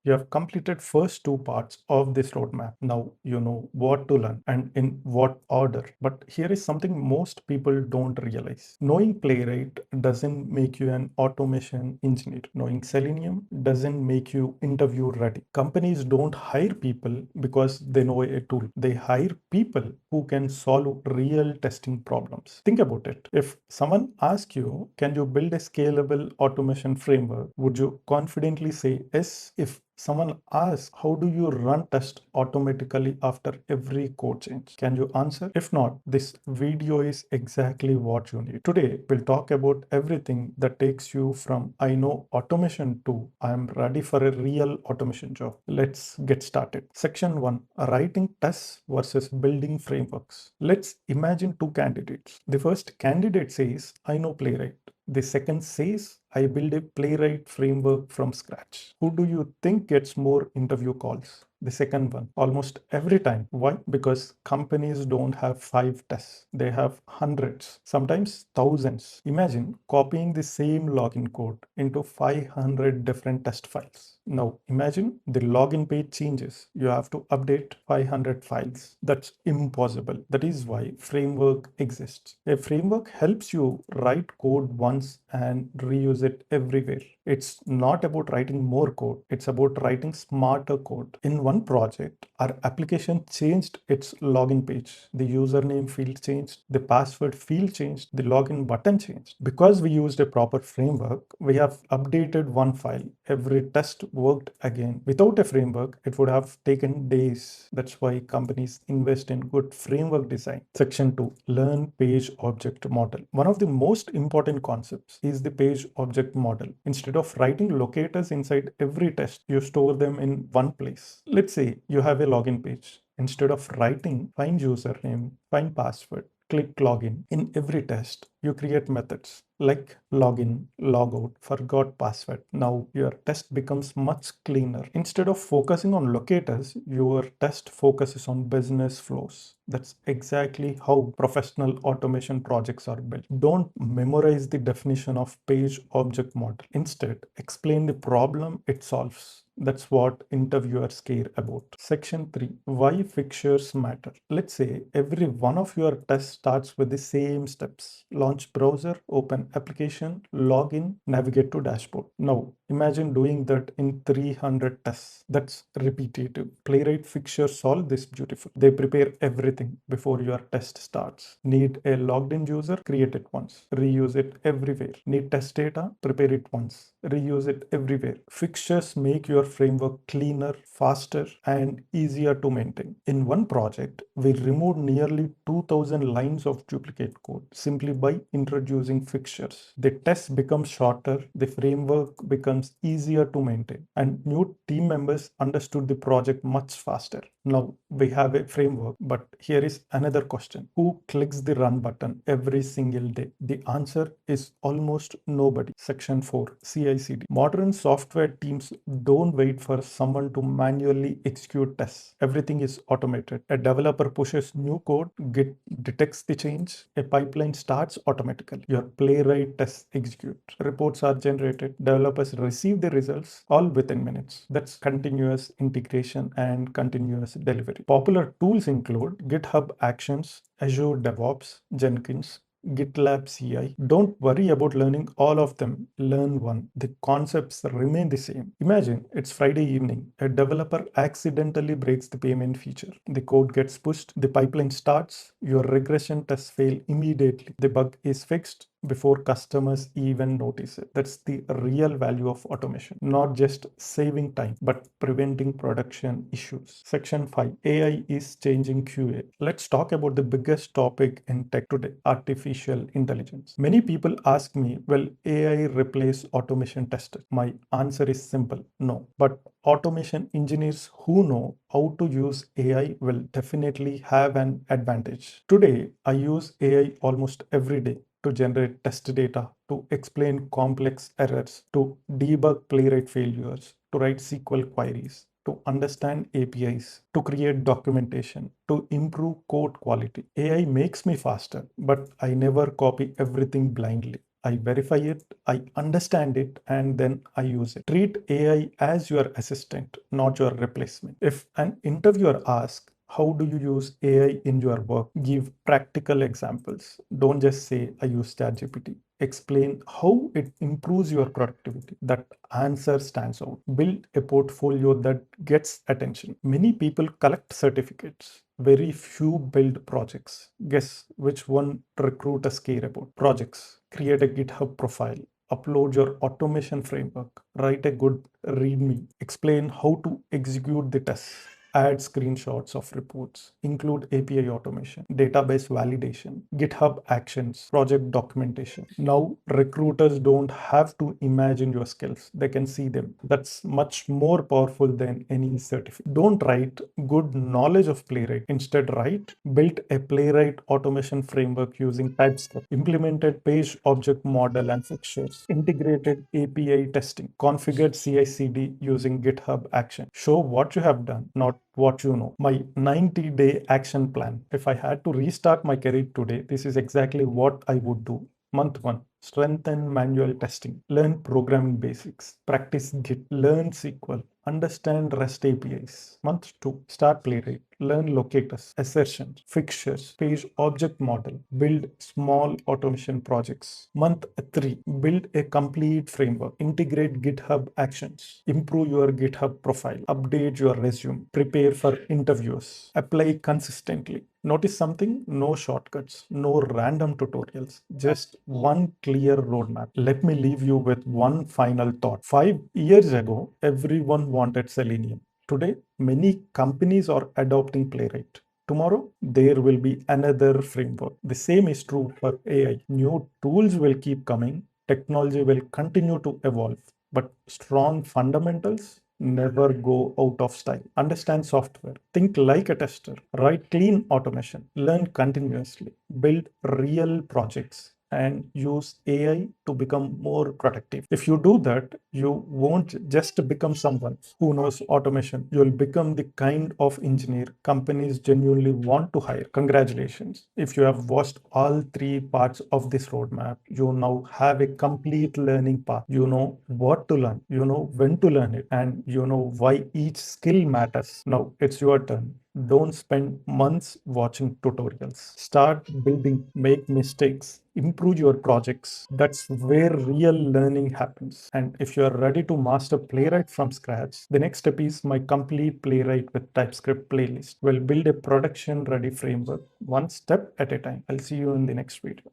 You have completed first two parts of this roadmap. Now you know what to learn and in what order. But here is something most people don't realize. Knowing Playwright doesn't make you an automation engineer. Knowing Selenium doesn't make you interview ready. Companies don't hire people because they know a tool. They hire people who can solve real testing problems. Think about it. If someone asks you, can you build a scalable automation framework? Would you confidently say yes? If someone asks, how do you run test automatically after every code change? Can you answer? If not, this video is exactly what you need. Today, we'll talk about everything that takes you from I know automation to I am ready for a real automation job. Let's get started. Section 1, writing tests versus building frameworks. Let's imagine two candidates. The first candidate says, I know Playwright. The second says, I build a Playwright framework from scratch. Who do you think gets more interview calls? The second one, almost every time. Why? Because companies don't have 5 tests. They have hundreds, sometimes thousands. Imagine copying the same login code into 500 different test files. Now imagine the login page changes. You have to update 500 files. That's impossible. That is why framework exists. A framework helps you write code once and reuse it everywhere. It's not about writing more code. It's about writing smarter code. In one project, our application changed its login page. The username field changed, the password field changed, the login button changed. Because we used a proper framework, we have updated one file. Every test worked again. Without a framework, it would have taken days. That's why companies invest in good framework design. Section 2, learn page object model. One of the most important concepts is the page object model. Instead of writing locators inside every test, you store them in one place. Let's say you have a login page. Instead of writing find username, find password, click login in every test, you create methods like login, logout, forgot password. Now your test becomes much cleaner. Instead of focusing on locators, your test focuses on business flows. That's exactly how professional automation projects are built. Don't memorize the definition of page object model. Instead, explain the problem it solves. That's what interviewers care about. Section 3, why fixtures matter. Let's say every one of your tests starts with the same steps. Launch browser, open application, login, navigate to dashboard. Now, imagine doing that in 300 tests. That's repetitive. Playwright Fixtures solve this beautifully. They prepare everything before your test starts. Need a logged in user? Create it once. Reuse it everywhere. Need test data? Prepare it once. Reuse it everywhere. Fixtures make your framework cleaner, faster, and easier to maintain. In one project, we removed nearly 2000 lines of duplicate code simply by introducing fixtures. The test becomes shorter, the framework becomes easier to maintain, and new team members understood the project much faster. Now we have a framework, but here is another question. Who clicks the run button every single day? The answer is almost nobody. Section 4, CI/CD. Modern software teams don't wait for someone to manually execute tests. Everything is automated. A developer pushes new code, Git detects the change, a pipeline starts automatically. Your Playwright tests execute. Reports are generated. Developers receive the results all within minutes. That's continuous integration and continuous delivery. Popular tools include GitHub Actions, Azure DevOps, Jenkins, GitLab CI. Don't worry about learning all of them. Learn one. The concepts remain the same. Imagine it's Friday evening. A developer accidentally breaks the payment feature. The code gets pushed. The pipeline starts. Your regression tests fail immediately. The bug is fixed before customers even notice it. That's the real value of automation. Not just saving time, but preventing production issues. Section 5, AI is changing QA. Let's talk about the biggest topic in tech today, artificial intelligence. Many people ask me, will AI replace automation testers? My answer is simple, no. But automation engineers who know how to use AI will definitely have an advantage. Today, I use AI almost every day to generate test data, to explain complex errors, to debug Playwright failures, to write SQL queries, to understand APIs, to create documentation, to improve code quality. AI makes me faster, but I never copy everything blindly. I verify it, I understand it, and then I use it. Treat AI as your assistant, not your replacement. If an interviewer asks, how do you use AI in your work? Give practical examples. Don't just say, I use ChatGPT. Explain how it improves your productivity. That answer stands out. Build a portfolio that gets attention. Many people collect certificates. Very few build projects. Guess which one recruiters care about? Projects. Create a GitHub profile. Upload your automation framework. Write a good README. Explain how to execute the tests. Add screenshots of reports, include API automation, database validation, GitHub actions, project documentation. Now, recruiters don't have to imagine your skills, they can see them. That's much more powerful than any certificate. Don't write good knowledge of Playwright. Instead, write built a Playwright automation framework using TypeScript, implemented page object model and fixtures, integrated API testing, configured CI/CD using GitHub action. Show what you have done, not what you know. My 90-day action plan. If I had to restart my career today, this is exactly what I would do. Month 1, strengthen manual testing, learn programming basics, practice Git, learn SQL, understand REST APIs. Month 2, start Playwright, learn locators, assertions, fixtures, page object model, build small automation projects. Month 3, build a complete framework, integrate GitHub actions, improve your GitHub profile, update your resume, prepare for interviews, apply consistently. Notice something? No shortcuts, no random tutorials, just one clear roadmap. Let me leave you with one final thought. 5 years ago, everyone wanted Selenium. Today, many companies are adopting Playwright. Tomorrow, there will be another framework. The same is true for AI. New tools will keep coming, technology will continue to evolve, but strong fundamentals never go out of style. Understand software, think like a tester, write clean automation, learn continuously, build real projects, and use AI to become more productive. If you do that, you won't just become someone who knows automation. You'll become the kind of engineer companies genuinely want to hire. Congratulations. If you have watched all 3 parts of this roadmap, you now have a complete learning path. You know what to learn, you know when to learn it, and you know why each skill matters. Now it's your turn. Don't spend months watching tutorials. Start building, make mistakes, improve your projects. That's where real learning happens. And if you are ready to master Playwright from scratch, the next step is my complete Playwright with TypeScript playlist. We'll build a production ready framework one step at a time. I'll see you in the next video.